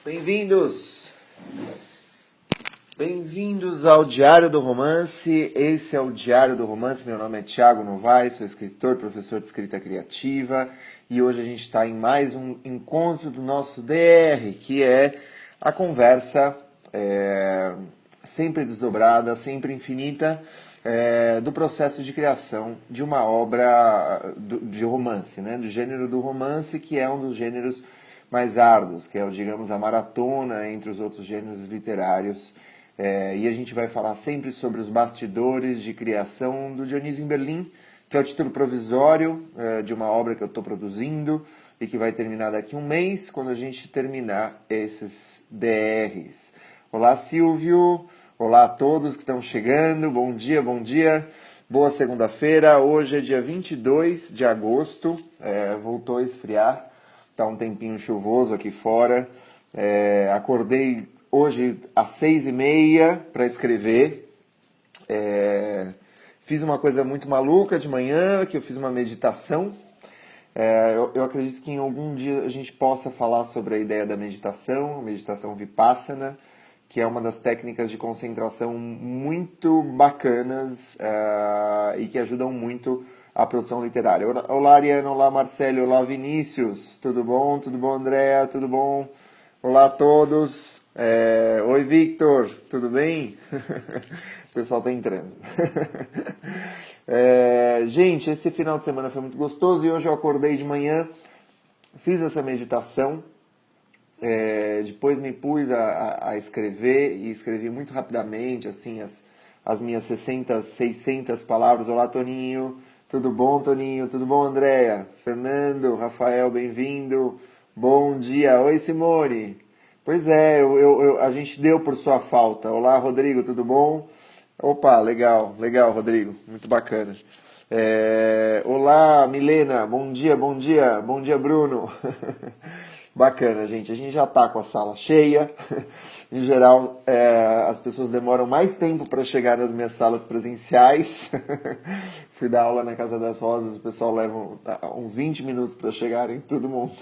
Bem-vindos! Bem-vindos ao Diário do Romance. Esse é o Diário do Romance. Meu nome é Thiago Novaes, sou escritor, professor de escrita criativa e hoje a gente está em mais um encontro do nosso DR, que é a conversa sempre desdobrada, sempre infinita, do processo de criação de uma obra de romance, né? Do gênero do romance, que é um dos gêneros mais árduos, que é, digamos, a maratona entre os outros gêneros literários. E a gente vai falar sempre sobre os bastidores de criação do Dionísio em Berlim, que é o título provisório de uma obra que eu estou produzindo e que vai terminar daqui a um mês, quando a gente terminar esses DRs. Olá, Silvio. Olá a todos que estão chegando. Bom dia, bom dia. Boa segunda-feira. Hoje é dia 22 de agosto. Voltou a esfriar. Está um tempinho chuvoso aqui fora. Acordei hoje às 6h30 para escrever. Fiz uma coisa muito maluca de manhã, que eu fiz uma meditação. Eu acredito que em algum dia a gente possa falar sobre a ideia da meditação Vipassana, que é uma das técnicas de concentração muito bacanas e que ajudam muito a produção literária. Olá, Ariana, olá, Marcelo, olá, Vinícius, tudo bom? Tudo bom, Andréa? Tudo bom? Olá a todos. Oi, Victor, tudo bem? O pessoal tá entrando. Gente, esse final de semana foi muito gostoso e hoje eu acordei de manhã, fiz essa meditação, depois me pus a escrever e escrevi muito rapidamente, assim, as minhas 600 palavras. Olá, Toninho. Tudo bom, Toninho? Tudo bom, Andréia? Fernando, Rafael, bem-vindo. Bom dia. Oi, Simone. Pois é, a gente deu por sua falta. Olá, Rodrigo, tudo bom? Opa, legal, Rodrigo. Muito bacana. Olá, Milena. Bom dia, bom dia. Bom dia, Bruno. Bacana, gente. A gente já está com a sala cheia. Em geral, as pessoas demoram mais tempo para chegar nas minhas salas presenciais. Fui dar aula na Casa das Rosas, o pessoal leva uns 20 minutos para chegarem, todo mundo.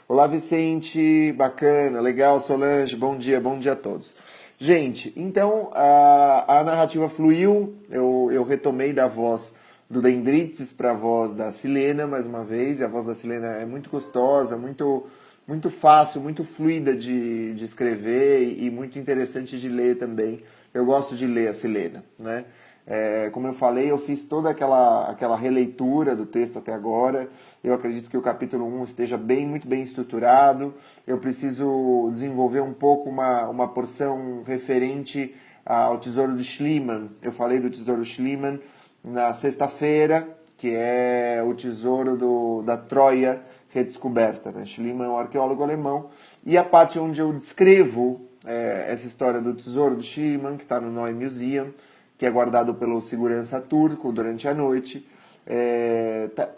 Olá, Vicente, bacana, legal, Solange, bom dia a todos. Gente, então a narrativa fluiu, eu retomei da voz do Dendrites para a voz da Silena, mais uma vez, e a voz da Silena é muito gostosa, muito fácil, muito fluida de escrever e muito interessante de ler também. Eu gosto de ler a Silena, né? Como eu falei, eu fiz toda aquela releitura do texto até agora. Eu acredito que o capítulo 1 esteja muito bem estruturado. Eu preciso desenvolver um pouco uma porção referente ao Tesouro de Schliemann. Eu falei do Tesouro Schliemann na sexta-feira, que é o tesouro da Troia redescoberta, né? Schliemann é um arqueólogo alemão, e a parte onde eu descrevo essa história do tesouro de Schliemann, que está no Neue Museum, que é guardado pelo segurança turco durante a noite,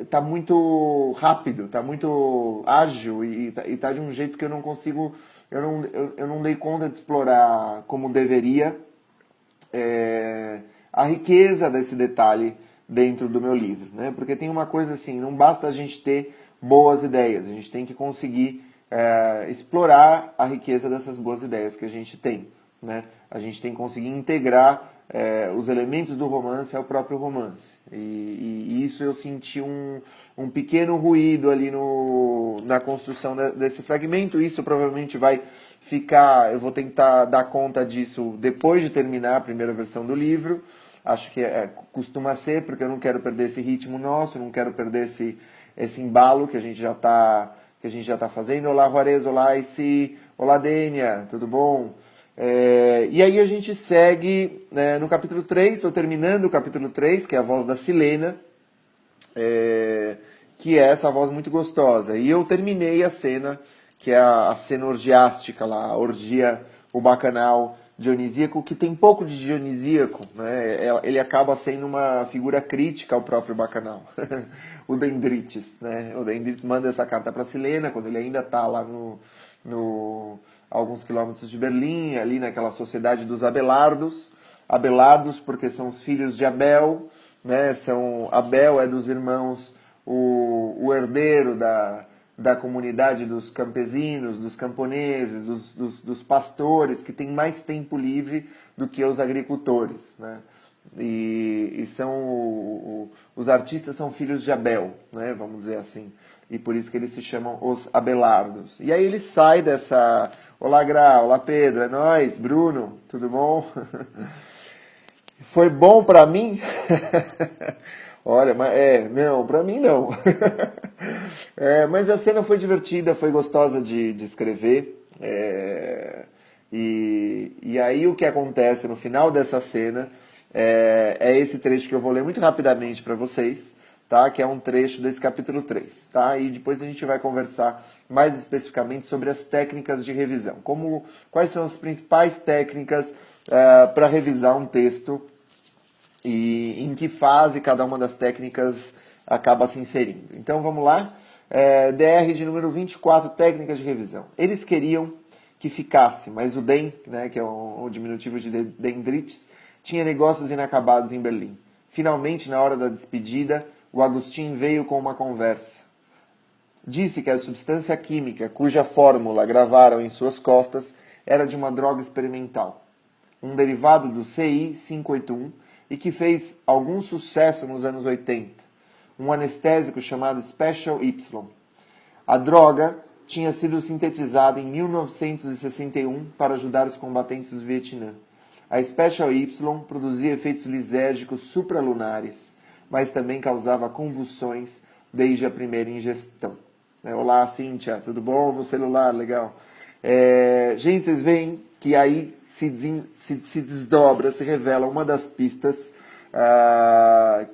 tá muito rápido, tá muito ágil e tá de um jeito que eu não consigo, eu não dei conta de explorar como deveria a riqueza desse detalhe dentro do meu livro, né? Porque tem uma coisa assim, não basta a gente ter boas ideias, a gente tem que conseguir explorar a riqueza dessas boas ideias que a gente tem, né? A gente tem que conseguir integrar os elementos do romance ao próprio romance, e isso eu senti um pequeno ruído ali na construção desse fragmento. Isso provavelmente vai ficar, eu vou tentar dar conta disso depois de terminar a primeira versão do livro. Acho que costuma ser, porque eu não quero perder esse ritmo nosso, não quero perder esse embalo que a gente já está fazendo. Olá, Juarez, olá, Isi, olá, Dênia, tudo bom? E aí a gente segue no capítulo 3, estou terminando o capítulo 3, que é a voz da Silena, que é essa voz muito gostosa. E eu terminei a cena, que é a cena orgiástica lá, a orgia, o bacanal dionisíaco, que tem pouco de dionisíaco, né? Ele acaba sendo uma figura crítica ao próprio bacanal. O Dendrites, né? O Dendrites manda essa carta para Silena, quando ele ainda está lá alguns quilômetros de Berlim, ali naquela sociedade dos Abelardos. Abelardos porque são os filhos de Abel, né? Abel é dos irmãos o herdeiro da comunidade dos campesinos, dos camponeses, dos pastores, que tem mais tempo livre do que os agricultores, né? E os artistas são filhos de Abel, né? Vamos dizer assim. E por isso que eles se chamam os Abelardos. E aí ele sai dessa... Olá, Gra, olá, Pedro, é nóis, Bruno, tudo bom? Foi bom pra mim? Olha, não, pra mim não. Mas a cena foi divertida, foi gostosa de escrever. E aí o que acontece no final dessa cena é esse trecho que eu vou ler muito rapidamente para vocês, tá? Que é um trecho desse capítulo 3, tá? E depois a gente vai conversar mais especificamente sobre as técnicas de revisão. Quais são as principais técnicas para revisar um texto e em que fase cada uma das técnicas acaba se inserindo. Então vamos lá. DR de número 24, técnicas de revisão. Eles queriam que ficasse, mas o DEM, né, que é o diminutivo de dendrites, tinha negócios inacabados em Berlim. Finalmente, na hora da despedida, o Agostinho veio com uma conversa. Disse que a substância química, cuja fórmula gravaram em suas costas, era de uma droga experimental, um derivado do CI 581 e que fez algum sucesso nos anos 80, um anestésico chamado Special Y. A droga tinha sido sintetizada em 1961 para ajudar os combatentes do Vietnã. A Special Y produzia efeitos lisérgicos supralunares, mas também causava convulsões desde a primeira ingestão. Olá, Cíntia, tudo bom? No celular, legal. Gente, vocês veem que aí se desdobra, se revela uma das pistas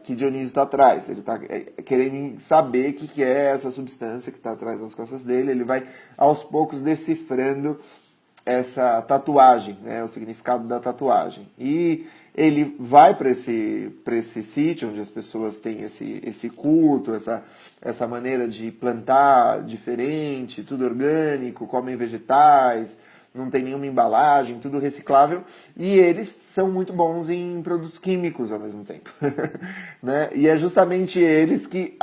que Dionísio está atrás. Ele está querendo saber o que é essa substância que está atrás das costas dele. Ele vai, aos poucos, decifrando essa tatuagem, né, o significado da tatuagem. E ele vai para esse sítio onde as pessoas têm esse culto, essa maneira de plantar diferente, tudo orgânico, comem vegetais, não tem nenhuma embalagem, tudo reciclável, e eles são muito bons em produtos químicos ao mesmo tempo. Né? E é justamente eles que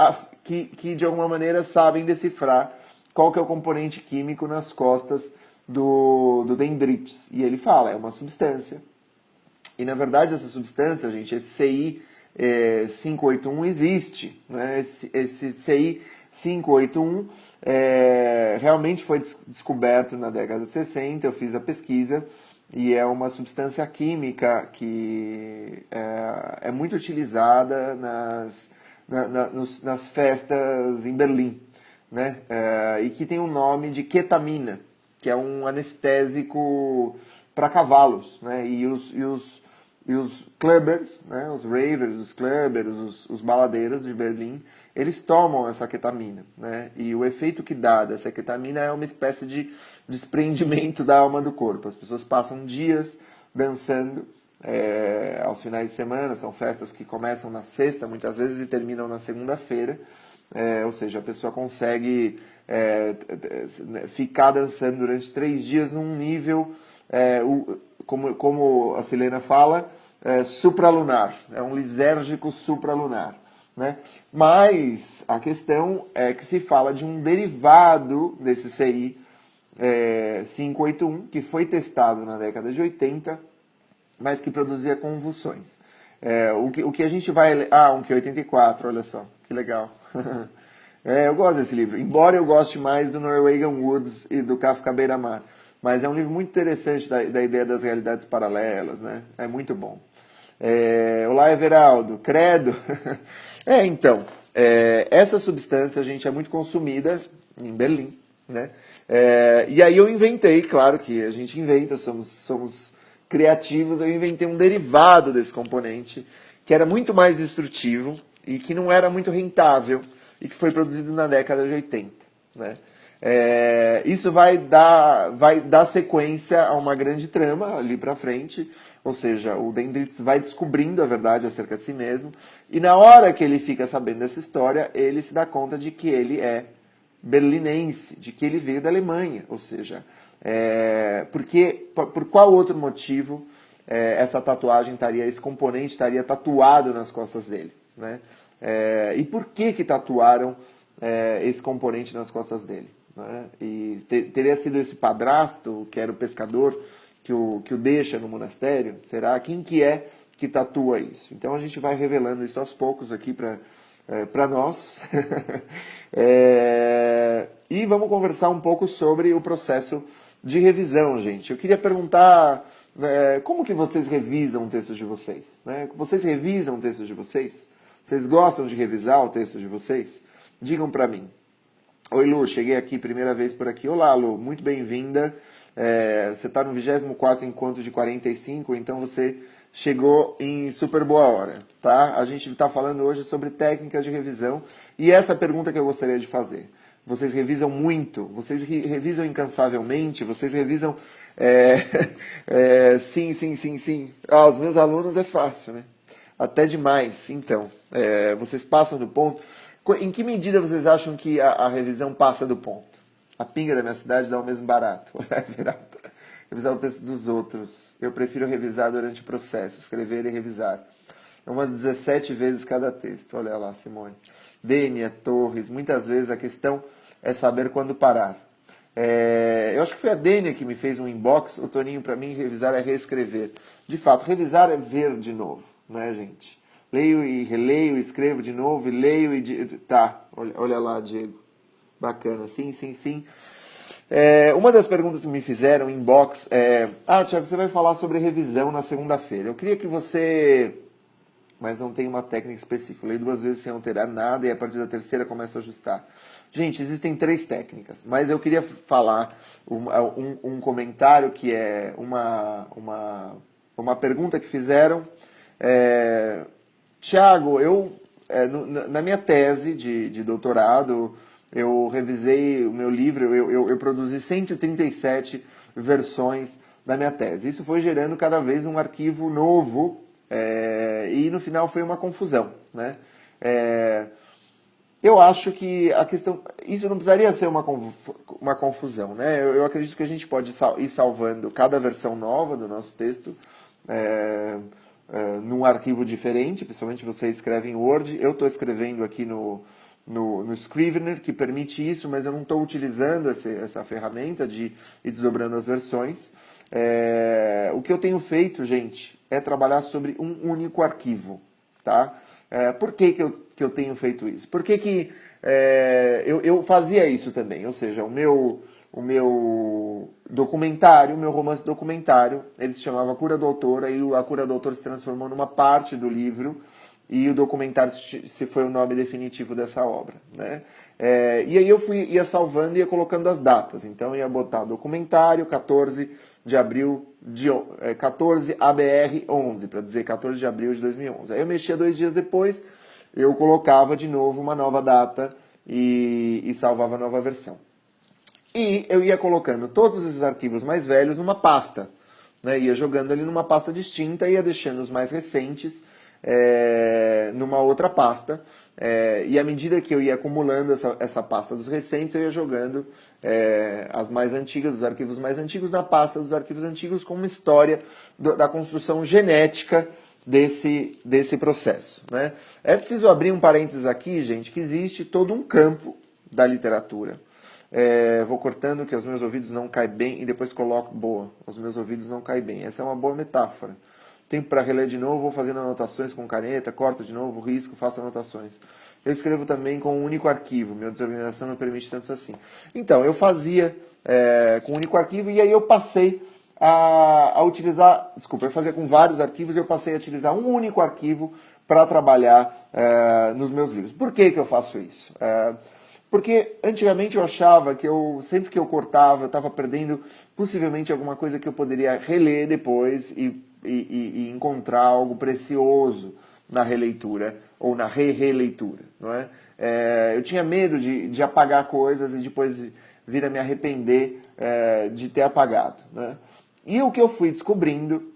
de alguma maneira sabem decifrar qual que é o componente químico nas costas do dendrites. E ele fala, é uma substância. E na verdade essa substância, gente, esse CI 581 existe. Né? Esse CI 581 realmente foi descoberto na década de 60, eu fiz a pesquisa, e é uma substância química que é muito utilizada nas festas em Berlim, né? E que tem o nome de ketamina, que é um anestésico para cavalos, né? E os clubbers, né? Os ravers, os clubbers, os baladeiros de Berlim, eles tomam essa ketamina, né? E o efeito que dá dessa ketamina é uma espécie de desprendimento da alma do corpo. As pessoas passam dias dançando aos finais de semana, são festas que começam na sexta, muitas vezes, e terminam na segunda-feira, ou seja, a pessoa consegue ficar dançando durante 3 dias num nível, como a Silena fala, supralunar, é um lisérgico supralunar. Né? Mas a questão é que se fala de um derivado desse CI 581, que foi testado na década de 80, mas que produzia convulsões. O que a gente vai... um que é 84, olha só, que legal. Eu gosto desse livro, embora eu goste mais do Norwegian Woods e do Kafka Beira-Mar. Mas é um livro muito interessante da ideia das realidades paralelas, né? É muito bom. Olá, Everaldo. Credo. Então, essa substância, gente, é muito consumida em Berlim, né? E aí eu inventei, claro que a gente inventa, somos criativos, eu inventei um derivado desse componente que era muito mais destrutivo e que não era muito rentável e que foi produzido na década de 80, né? Isso vai dar sequência a uma grande trama ali pra frente, ou seja, o Dendrites vai descobrindo a verdade acerca de si mesmo, e na hora que ele fica sabendo dessa história, ele se dá conta de que ele é berlinense, de que ele veio da Alemanha, ou seja, por qual outro motivo essa tatuagem esse componente estaria tatuado nas costas dele, né? E por que tatuaram esse componente nas costas dele. Né? E teria sido esse padrasto, que era o pescador, que o deixa no monastério? Será? Quem que é que tatua isso? Então a gente vai revelando isso aos poucos aqui para nós. E vamos conversar um pouco sobre o processo de revisão, gente. Eu queria perguntar como que vocês revisam textos de vocês? Né? Vocês revisam textos de vocês? Vocês gostam de revisar o texto de vocês? Digam para mim. Oi, Lu, cheguei aqui, primeira vez por aqui. Olá, Lu, muito bem-vinda. Você está no 24º encontro de 45, então você chegou em super boa hora, tá? A gente está falando hoje sobre técnicas de revisão e essa pergunta que eu gostaria de fazer. Vocês revisam muito? Vocês revisam incansavelmente? Vocês revisam... sim, sim, sim, sim. Os meus alunos é fácil, né? Até demais. Então, vocês passam do ponto. Em que medida vocês acham que a revisão passa do ponto? A pinga da minha cidade dá o mesmo barato. Revisar o texto dos outros. Eu prefiro revisar durante o processo, escrever e revisar. Umas 17 vezes cada texto. Olha lá, Simone. Dênia, Torres. Muitas vezes a questão é saber quando parar. Eu acho que foi a Dênia que me fez um inbox. O Toninho, para mim, revisar é reescrever. De fato, revisar é ver de novo, né, gente? Leio e releio, escrevo de novo, e leio e... Tá, olha lá, Diego. Bacana, sim, sim, sim. Uma das perguntas que me fizeram em inbox é... Tiago, você vai falar sobre revisão na segunda-feira. Eu queria que você... Mas não tem uma técnica específica. Eu leio 2 vezes sem alterar nada e a partir da terceira começo a ajustar. Gente, existem 3 técnicas, mas eu queria falar um comentário que é uma pergunta que fizeram... Tiago, na minha tese de doutorado, eu revisei o meu livro, eu produzi 137 versões da minha tese. Isso foi gerando cada vez um arquivo novo e no final foi uma confusão, né? Eu acho que a questão... Isso não precisaria ser uma confusão, né? Eu acredito que a gente pode ir salvando cada versão nova do nosso texto num arquivo diferente, principalmente você escreve em Word. Eu estou escrevendo aqui no Scrivener, que permite isso, mas eu não estou utilizando essa ferramenta de ir desdobrando as versões. O que eu tenho feito, gente, é trabalhar sobre um único arquivo, tá? Por que eu tenho feito isso? Por que eu fazia isso também? Ou seja, o meu documentário, o meu romance documentário, ele se chamava Cura do Autor, aí a Cura do Autor se transformou numa parte do livro e o documentário se foi o nome definitivo dessa obra, né? E aí eu ia salvando e ia colocando as datas. Então eu ia botar documentário 14 de abril, 14 ABR 11, para dizer 14 de abril de 2011. Aí eu mexia 2 dias depois, eu colocava de novo uma nova data e salvava a nova versão. E eu ia colocando todos esses arquivos mais velhos numa pasta, né? Ia jogando ali numa pasta distinta, ia deixando os mais recentes numa outra pasta. E à medida que eu ia acumulando essa pasta dos recentes, eu ia jogando as mais antigas, os arquivos mais antigos, na pasta dos arquivos antigos, com uma história da construção genética desse processo, né? É preciso abrir um parênteses aqui, gente, que existe todo um campo da literatura. Vou cortando que os meus ouvidos não caem bem e depois coloco, boa, os meus ouvidos não caem bem. Essa é uma boa metáfora. Tempo para reler de novo, vou fazendo anotações com caneta, corto de novo, risco, faço anotações. Eu escrevo também com um único arquivo, minha desorganização não permite tanto assim. Então, eu fazia com um único arquivo e aí eu passei a utilizar, eu fazia com vários arquivos e eu passei a utilizar um único arquivo para trabalhar nos meus livros. Por que eu faço isso? Porque antigamente eu achava que sempre que eu cortava, eu estava perdendo possivelmente alguma coisa que eu poderia reler depois e encontrar algo precioso na releitura ou na releitura, não é? Eu tinha medo de apagar coisas e depois vir a me arrepender de ter apagado, né? E o que eu fui descobrindo,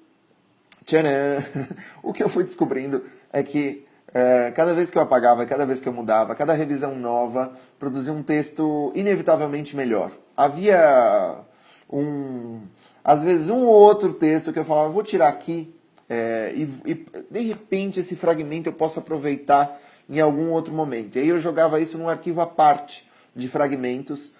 tcharam, o que eu fui descobrindo é que cada vez que eu apagava, cada vez que eu mudava, cada revisão nova produzia um texto inevitavelmente melhor. Havia às vezes um ou outro texto que eu falava, vou tirar aqui e de repente esse fragmento eu posso aproveitar em algum outro momento. E aí eu jogava isso num arquivo à parte de fragmentos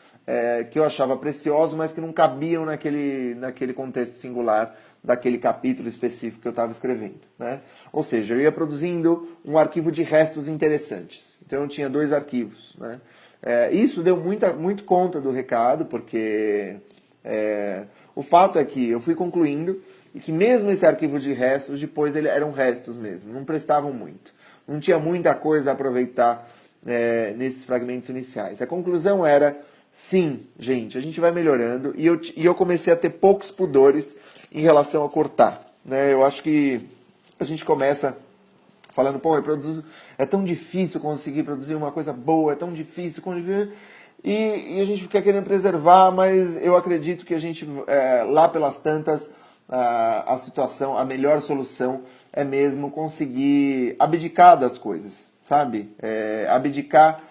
que eu achava preciosos, mas que não cabiam naquele contexto singular daquele capítulo específico que eu estava escrevendo, né? Ou seja, eu ia produzindo um arquivo de restos interessantes. Então eu tinha 2 arquivos, né? Isso deu muito conta do recado, porque o fato é que eu fui concluindo e que mesmo esse arquivo de restos, depois eram restos mesmo, não prestavam muito. Não tinha muita coisa a aproveitar nesses fragmentos iniciais. A conclusão era, sim, gente, a gente vai melhorando, e eu comecei a ter poucos pudores em relação a cortar, né? Eu acho que a gente começa falando, pô, é tão difícil conseguir produzir uma coisa boa, é tão difícil conseguir... E a gente fica querendo preservar, mas eu acredito que a gente, lá pelas tantas, a situação, a melhor solução é mesmo conseguir abdicar das coisas, sabe? Abdicar,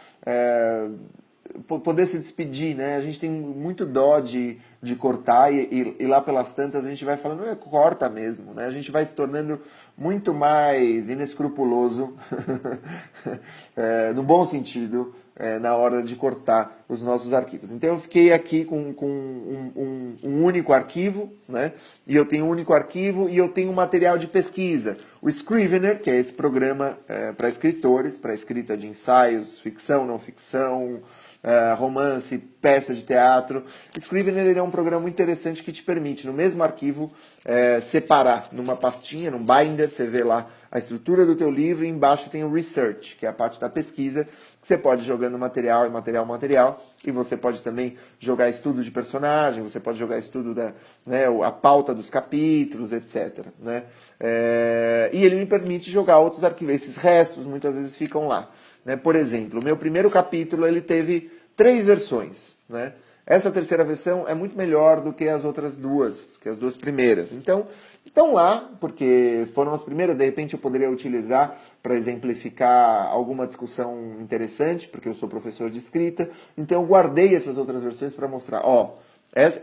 poder se despedir, né? A gente tem muito dó de cortar e lá pelas tantas a gente vai falando, corta mesmo, né? A gente vai se tornando muito mais inescrupuloso, no bom sentido, na hora de cortar os nossos arquivos. Então eu fiquei aqui com um único arquivo, né? E eu tenho um único arquivo e eu tenho um material de pesquisa. O Scrivener, que é esse programa para escritores, para escrita de ensaios, ficção, não ficção, romance, peça de teatro. Scrivener ele é um programa muito interessante que te permite, no mesmo arquivo, separar numa pastinha, num binder, você vê lá a estrutura do teu livro, e embaixo tem o Research, que é a parte da pesquisa, que você pode ir jogando material, e você pode também jogar estudo de personagem, você pode jogar estudo a pauta dos capítulos, etc. Né? E ele me permite jogar outros arquivos, esses restos muitas vezes ficam lá. Né? Por exemplo, o meu primeiro capítulo ele teve 3 versões. Né? Essa terceira versão é muito melhor do que as outras duas, que as 2 primeiras. Então, estão lá, porque foram as primeiras, de repente eu poderia utilizar para exemplificar alguma discussão interessante, porque eu sou professor de escrita. Então eu guardei essas outras versões para mostrar, essa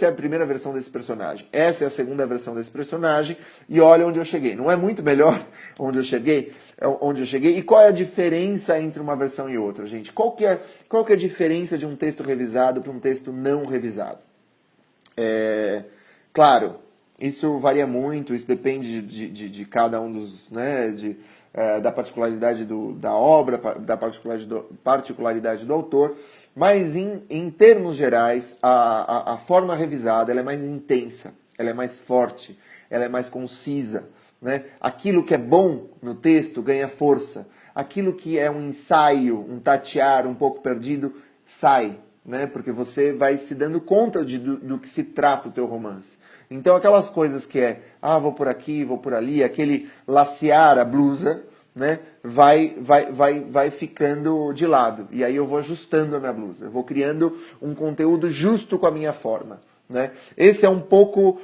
é a primeira versão desse personagem, essa é a segunda versão desse personagem, e olha onde eu cheguei. Não é muito melhor onde eu cheguei? E qual é a diferença entre uma versão e outra, gente? Qual que é a diferença de um texto revisado para um texto não revisado? Claro, isso varia muito, isso depende de cada um dos... Né, da particularidade da obra, da particularidade do autor, mas em termos gerais, a forma revisada ela é mais intensa, ela é mais forte, ela é mais concisa. Né? Aquilo que é bom no texto ganha força, aquilo que é um ensaio, um tatear um pouco perdido, sai, né? Porque você vai se dando conta do que se trata o teu romance. Então aquelas coisas que vou por aqui, vou por ali, aquele lacear a blusa, né, vai ficando de lado. E aí eu vou ajustando a minha blusa, eu vou criando um conteúdo justo com a minha forma. Né? Essa é um pouco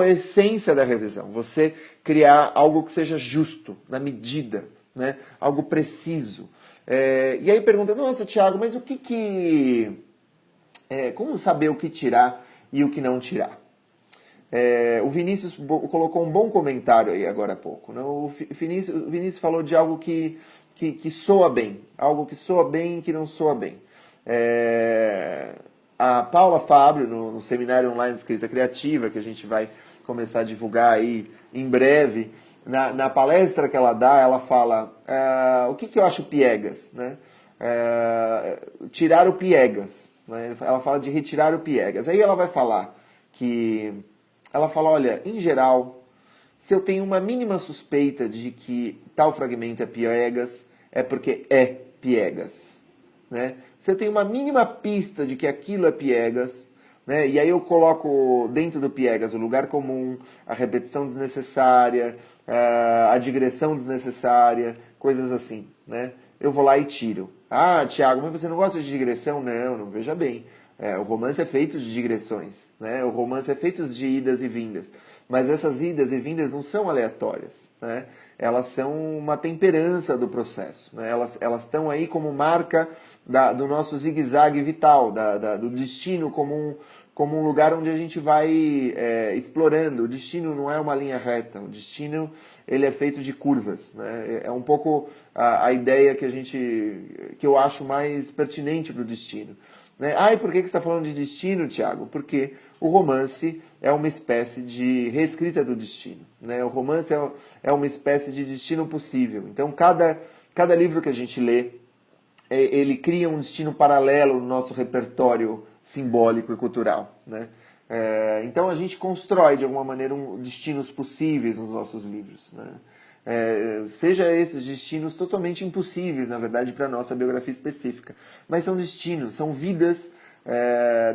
a essência da revisão. Você criar algo que seja justo, na medida, né? Algo preciso. E aí pergunta, nossa, Thiago, mas como saber o que tirar e o que não tirar? O Vinícius colocou um bom comentário aí agora há pouco. Né? O Vinícius falou de algo que soa bem, algo que soa bem e que não soa bem. A Paula Fábio, no seminário online de escrita criativa, que a gente vai começar a divulgar aí em breve, na palestra que ela dá, ela fala o que eu acho piegas, né? Tirar o piegas. Né? Ela fala de retirar o piegas. Aí ela vai falar olha, em geral, se eu tenho uma mínima suspeita de que tal fragmento é piegas, é porque é piegas. Né? Se eu tenho uma mínima pista de que aquilo é piegas, né? E aí eu coloco dentro do piegas o lugar comum, a repetição desnecessária, a digressão desnecessária, coisas assim. Né? Eu vou lá e tiro. Ah, Thiago, mas você não gosta de digressão? Não, veja bem. O romance é feito de digressões, né? O romance é feito de idas e vindas. Mas essas idas e vindas não são aleatórias, né? Elas são uma temperança do processo. Né? Elas estão aí como marca do nosso zigue-zague vital, do destino como como um lugar onde a gente vai explorando. O destino não é uma linha reta, o destino ele é feito de curvas, né? É um pouco a ideia que eu acho mais pertinente para o destino. Né? Ah, e por que você está falando de destino, Tiago? Porque o romance é uma espécie de reescrita do destino. Né? O romance é uma espécie de destino possível. Então, cada livro que a gente lê, ele cria um destino paralelo no nosso repertório simbólico e cultural. Né? Então, a gente constrói, de alguma maneira, destinos possíveis nos nossos livros. Né? Seja esses destinos totalmente impossíveis, na verdade, para a nossa biografia específica. Mas são destinos, são vidas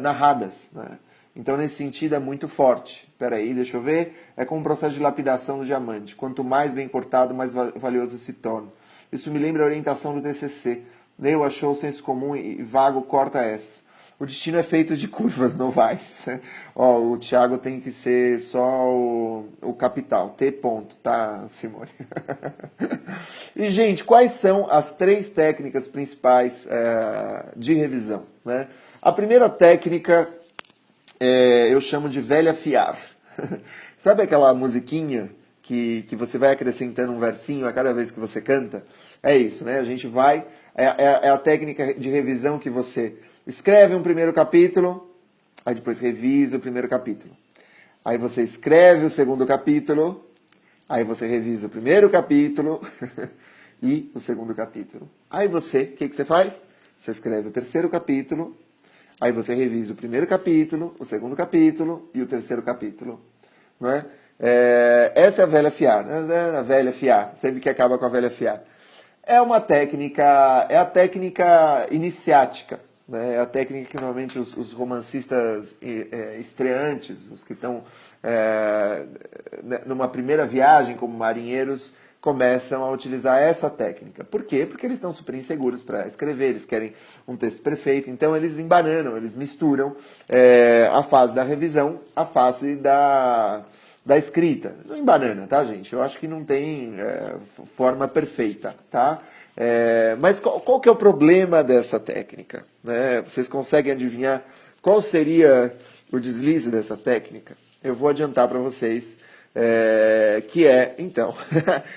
narradas. Né? Então, nesse sentido, é muito forte. Espera aí, deixa eu ver. É como um processo de lapidação do diamante. Quanto mais bem cortado, mais valioso se torna. Isso me lembra a orientação do TCC. Leu, achou o senso comum e vago, corta essa. O destino é feito de curvas novais. Ó, o Thiago tem que ser só o capital. T ponto, tá, Simone? E, gente, quais são as 3 técnicas principais de revisão? Né? A primeira técnica eu chamo de velha fiar. Sabe aquela musiquinha que você vai acrescentando um versinho a cada vez que você canta? É isso, né? A gente vai... É a técnica de revisão que você escreve um primeiro capítulo, aí depois revisa o primeiro capítulo. Aí você escreve o segundo capítulo, aí você revisa o primeiro capítulo e o segundo capítulo. Aí você, o que você faz? Você escreve o terceiro capítulo, aí você revisa o primeiro capítulo, o segundo capítulo e o terceiro capítulo. Não é? Essa é a velha fiar, né? A velha fiar, sempre que acaba com a velha fiar. É a técnica iniciática, né? É a técnica que normalmente os romancistas estreantes, os que estão numa primeira viagem como marinheiros, começam a utilizar essa técnica. Por quê? Porque eles estão super inseguros para escrever, eles querem um texto perfeito, então eles embananam, eles misturam a fase da revisão, a fase da escrita. Não embanana, tá, gente? Eu acho que não tem forma perfeita, tá? Mas qual que é o problema dessa técnica? Né? Vocês conseguem adivinhar qual seria o deslize dessa técnica? Eu vou adiantar para vocês então,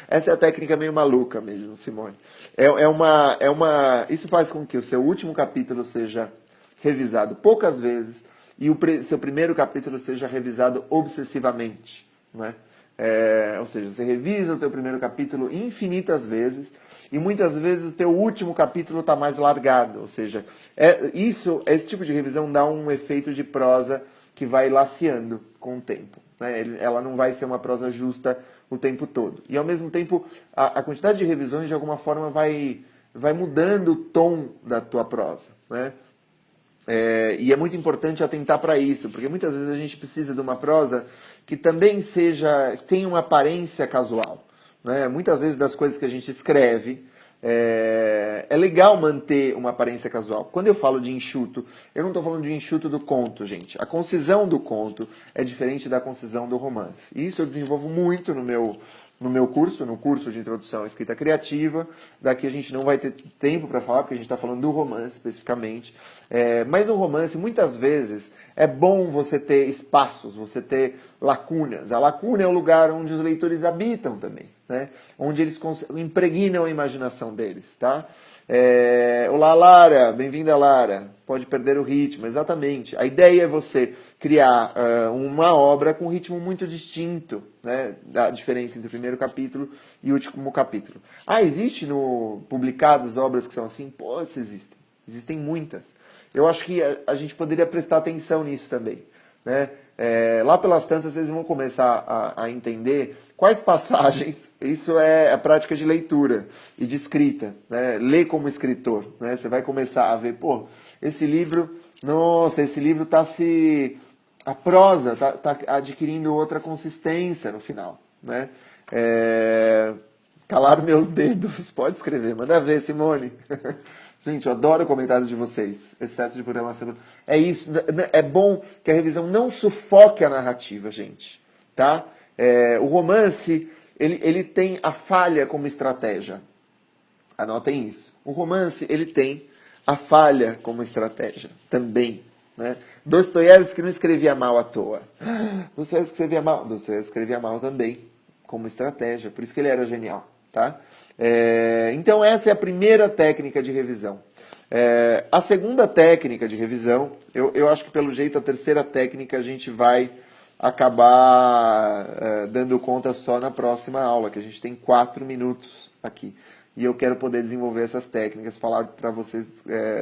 essa é a técnica meio maluca mesmo, Simone. Isso faz com que o seu último capítulo seja revisado poucas vezes e o seu primeiro capítulo seja revisado obsessivamente. Né? Ou seja, você revisa o teu primeiro capítulo infinitas vezes e muitas vezes o teu último capítulo está mais largado. Ou seja, esse tipo de revisão dá um efeito de prosa que vai laceando com o tempo. Né? Ela não vai ser uma prosa justa o tempo todo. E ao mesmo tempo, a quantidade de revisões de alguma forma vai mudando o tom da tua prosa. Né? E é muito importante atentar para isso, porque muitas vezes a gente precisa de uma prosa que também tenha uma aparência casual. Né? Muitas vezes das coisas que a gente escreve, é legal manter uma aparência casual. Quando eu falo de enxuto, eu não estou falando de enxuto do conto, gente. A concisão do conto é diferente da concisão do romance. E isso eu desenvolvo muito no meu curso, no curso de Introdução à Escrita Criativa. Daqui a gente não vai ter tempo para falar, porque a gente está falando do romance especificamente. Mas o romance, muitas vezes, é bom você ter espaços, você ter lacunas. A lacuna é o lugar onde os leitores habitam também, né? Onde eles impregnam a imaginação deles. Tá? Olá, Lara, bem-vinda, Lara. Pode perder o ritmo, exatamente. A ideia é você criar uma obra com um ritmo muito distinto, né, da diferença entre o primeiro capítulo e o último capítulo. Existe publicadas obras que são assim? Pô, existem. Existem muitas. Eu acho que a gente poderia prestar atenção nisso também. Né? Lá pelas tantas, vocês vão começar a entender quais passagens, isso é a prática de leitura e de escrita. Né? Ler como escritor. Né? Você vai começar a ver, pô, esse livro está a prosa está adquirindo outra consistência no final. Né? Calar meus dedos, pode escrever, manda ver, Simone. Gente, eu adoro o comentário de vocês. Excesso de programação. É isso, é bom que a revisão não sufoque a narrativa, gente. Tá? O romance, ele tem a falha como estratégia. Anotem isso. O romance, ele tem a falha como estratégia também. né? Dostoiévski não escrevia mal à toa. Dostoiévski escrevia mal. Dostoiévski escrevia mal também, como estratégia. Por isso que ele era genial, tá? Então essa é a primeira técnica de revisão. A segunda técnica de revisão, eu acho que pelo jeito a terceira técnica a gente vai acabar dando conta só na próxima aula, que a gente tem 4 minutos aqui. E eu quero poder desenvolver essas técnicas, falar para vocês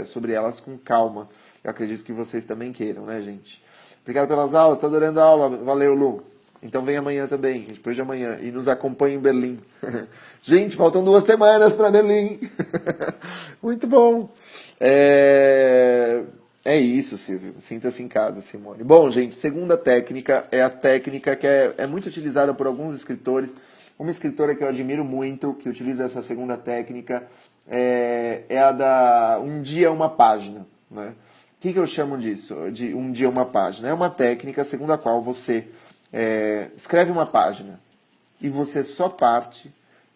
sobre elas com calma. Eu acredito que vocês também queiram, né, gente? Obrigado pelas aulas, estou adorando a aula. Valeu, Lu. Então vem amanhã também, depois de amanhã, e nos acompanhe em Berlim. Gente, faltam 2 semanas para Berlim. Muito bom. É isso, Silvio. Sinta-se em casa, Simone. Bom, gente, segunda técnica é a técnica que é muito utilizada por alguns escritores. Uma escritora que eu admiro muito, que utiliza essa segunda técnica, é a da um dia uma página, né? O que eu chamo disso? De um dia uma página. É uma técnica segundo a qual você escreve uma página e você só parte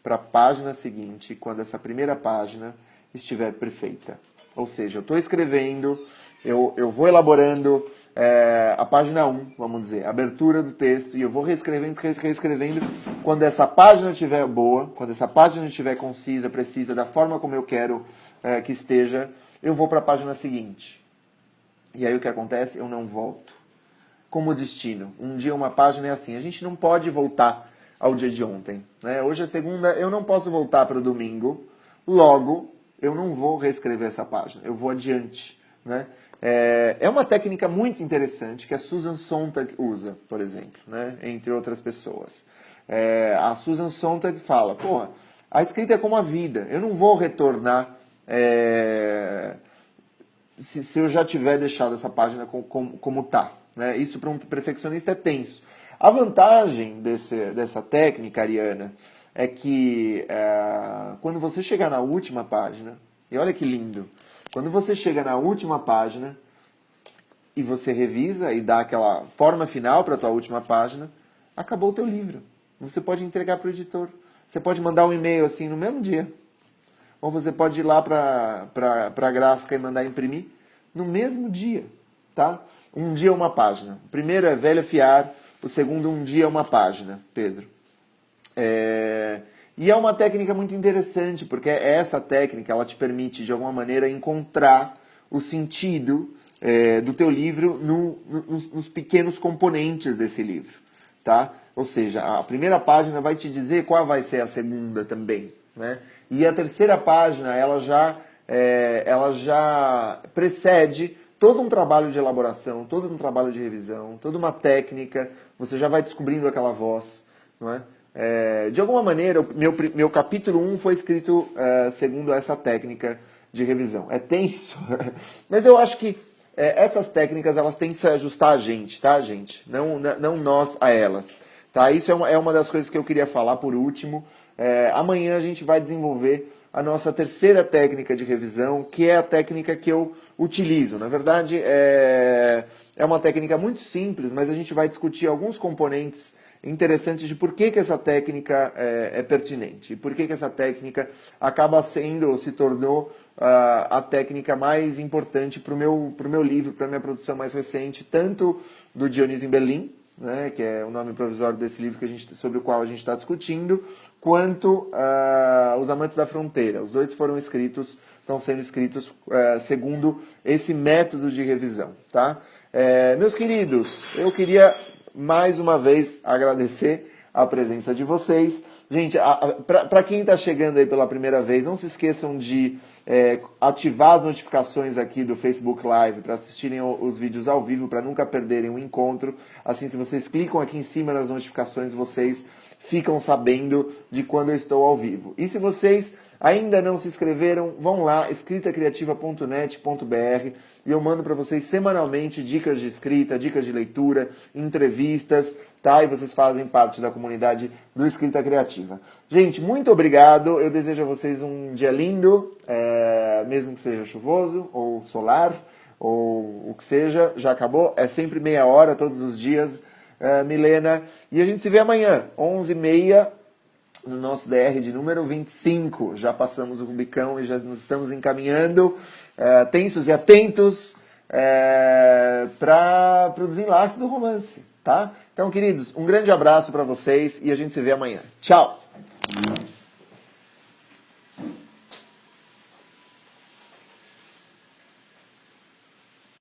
para a página seguinte quando essa primeira página estiver perfeita. Ou seja, eu estou escrevendo, eu vou elaborando a página 1, vamos dizer, a abertura do texto, e eu vou reescrevendo. Quando essa página estiver boa, quando essa página estiver concisa, precisa, da forma como eu quero que esteja, eu vou para a página seguinte. E aí o que acontece? Eu não volto. Como destino. Um dia uma página é assim. A gente não pode voltar ao dia de ontem, né? Hoje é segunda, eu não posso voltar para o domingo. Logo, eu não vou reescrever essa página. Eu vou adiante, né? É uma técnica muito interessante que a Susan Sontag usa, por exemplo, né? Entre outras pessoas. A Susan Sontag fala, a escrita é como a vida. Eu não vou retornar se eu já tiver deixado essa página como está. Né? Isso para um perfeccionista é tenso. A vantagem dessa técnica, Ariana, é que quando você chegar na última página, e olha que lindo, quando você chega na última página e você revisa e dá aquela forma final para a tua última página, acabou o teu livro. Você pode entregar para o editor. Você pode mandar um e-mail assim no mesmo dia. Ou você pode ir lá para a gráfica e mandar imprimir no mesmo dia, tá? Um dia uma página. O primeiro é velha fiar, o segundo um dia uma página, Pedro. E é uma técnica muito interessante, porque essa técnica ela te permite, de alguma maneira, encontrar o sentido do teu livro nos pequenos componentes desse livro, tá? Ou seja, a primeira página vai te dizer qual vai ser a segunda também, né? E a terceira página, ela já precede todo um trabalho de elaboração, todo um trabalho de revisão, toda uma técnica, você já vai descobrindo aquela voz, não é? De alguma maneira, meu capítulo 1 foi escrito segundo essa técnica de revisão. É tenso, mas eu acho que essas técnicas elas têm que se ajustar a gente, tá, gente? Não nós a elas. Tá? Isso é uma das coisas que eu queria falar por último. Amanhã a gente vai desenvolver a nossa terceira técnica de revisão, que é a técnica que eu utilizo. Na verdade, é uma técnica muito simples, mas a gente vai discutir alguns componentes interessantes de por que essa técnica é pertinente, e por que essa técnica acaba se tornou a técnica mais importante para o meu livro, para a minha produção mais recente, tanto do Dionísio em Berlim, né, que é o nome provisório desse livro sobre o qual a gente está discutindo, quanto Os Amantes da Fronteira. Os dois estão sendo escritos segundo esse método de revisão. Tá? Meus queridos, eu queria mais uma vez agradecer a presença de vocês. Gente, para quem está chegando aí pela primeira vez, não se esqueçam de ativar as notificações aqui do Facebook Live para assistirem os vídeos ao vivo, para nunca perderem o encontro. Assim, se vocês clicam aqui em cima nas notificações, vocês ficam sabendo de quando eu estou ao vivo. E se vocês ainda não se inscreveram, vão lá, escritacriativa.net.br, e eu mando para vocês semanalmente dicas de escrita, dicas de leitura, entrevistas, tá? E vocês fazem parte da comunidade do Escrita Criativa. Gente, muito obrigado, eu desejo a vocês um dia lindo, mesmo que seja chuvoso, ou solar, ou o que seja, já acabou, é sempre meia hora, todos os dias, Milena, e a gente se vê amanhã, 11h30, no nosso DR de número 25. Já passamos o Rubicão e já nos estamos encaminhando, tensos e atentos, para o desenlace do romance, tá? Então, queridos, um grande abraço para vocês e a gente se vê amanhã. Tchau!